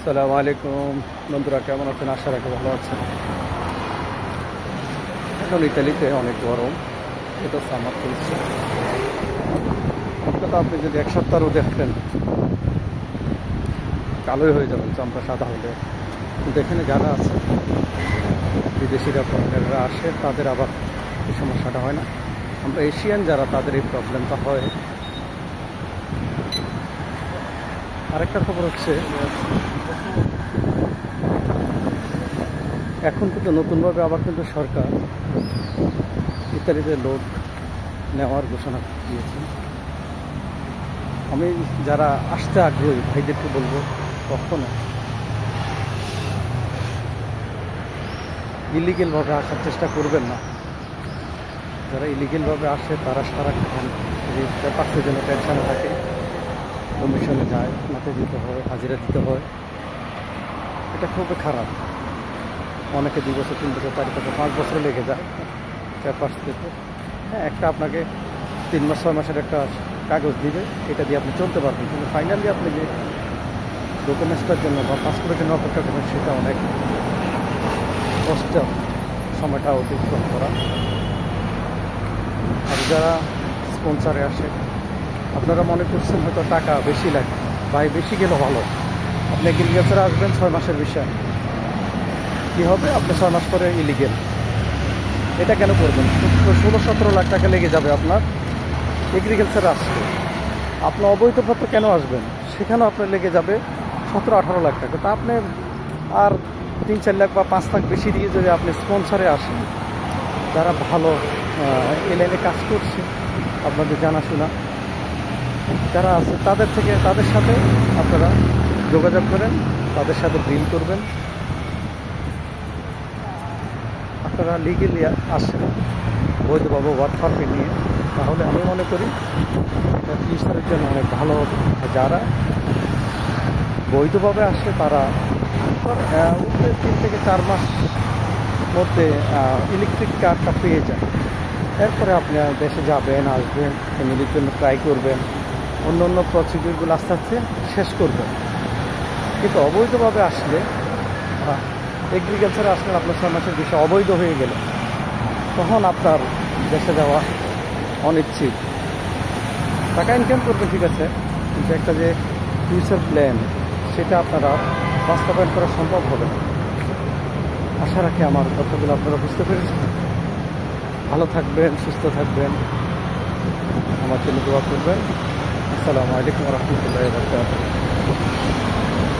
আসসালামু আলাইকুম বন্ধুরা, কেমন আছেন? আশা রাখি ভালো আছেন। এখন ইতালিতে অনেক গরম, এটা সামার চলছে। তো আপনি যদি এক সপ্তাহও দেখেন কালোই হয়ে যাবেন, চামড়া সাদা হলে। কিন্তু এখানে যারা আছে বিদেশিরা ফরেনাররা আসে, তাদের আবার এই সমস্যাটা হয় না। আমরা এশিয়ান যারা, তাদের এই প্রবলেমটা হয়। আরেকটা খবর হচ্ছে, এখন কিন্তু নতুনভাবে আবার কিন্তু সরকার ইতালিতে লোক নেওয়ার ঘোষণা দিয়েছে। আমি যারা আসতে আগ্রহী ভাইদেরকে বলবো, কখনো ইলিগেলভাবে আসার চেষ্টা করবেন না। যারা ইলিগেলভাবে আসে তারা সারাক্ষণ এই পেপারসের জন্য টেনশনে থাকে, কমিশনে যায়, মাঠে দিতে হয়, হাজিরা দিতে হয়। এটা খুবই খারাপ। অনেকে 2 বছর 3 বছর 4 বছর 5 বছর লেগে যায় পেপারস পেতে। হ্যাঁ, একটা আপনাকে 3 মাস 6 মাসের একটা কাগজ দিবে, এটা দিয়ে আপনি চলতে পারবেন। কিন্তু ফাইনালি আপনি যে ডকুমেন্টসটার জন্য বা পাসপোর্টের জন্য অপেক্ষা করবেন, সেটা অনেক কষ্ট, সময়টা অতিক্রম করা। আর যারা স্পন্সারে আসে, আপনারা মনে করছেন হয়তো টাকা বেশি লাগে, ভাই বেশি গেলে ভালো। আপনি এগ্রিকালচারে আসবেন 6 মাসের বিষয়, কী হবে? আপনি 6 মাস পরে ইলিগেল। এটা কেন করবেন? 16-17 লাখ টাকা লেগে যাবে আপনার এগ্রিকালচারে আসবে। আপনি অবৈধ পত্র কেন আসবেন? সেখানেও আপনার লেগে যাবে 17-18 লাখ টাকা। তা আপনি আর 3-4 লাখ বা 5 লাখ বেশি দিয়ে যদি আপনি স্পন্সরে আসেন, যারা ভালো এই লাইনে কাজ করছে, আপনাদের জানাশোনা যারা আছে, তাদের সাথে আপনারা যোগাযোগ করেন, তাদের সাথে ডিল করবেন। আপনারা লিগেলি আসেন বৈধভাবে ওয়ার্ক পারমিট নিয়ে, তাহলে আমি মনে করি ফিউচারের জন্য অনেক ভালো হবে। যারা বৈধভাবে আসে তারা 3 থেকে 4 মাস মধ্যে ইলেকট্রিক কারটা পেয়ে যায়। এরপরে আপনি দেশে যাবেন, আসবেন, ফ্যামিলির জন্য ট্রাই করবেন, অন্য অন্য প্রসিডিউরগুলো আস্তে আস্তে শেষ করবেন। কিন্তু অবৈধভাবে আসলে, এগ্রিকালচারে আসলে আপনার 6 মাসের বিষয় অবৈধ হয়ে গেলে, তখন আপনার দেশে যাওয়া অনিশ্চিত। টাকা ইনকাম করবেন ঠিক আছে, কিন্তু একটা যে ফিউচার প্ল্যান, সেটা আপনারা বাস্তবায়ন করা সম্ভব হবে না। আশা রাখি আমার কথাগুলো আপনারা বুঝতে পেরেছেন। ভালো থাকবেন, সুস্থ থাকবেন, আমার জন্য দোয়া করবেন। আসসালামু আলাইকুম ওয়া রাহমাতুল্লাহি ওয়া বারাকাতুহু।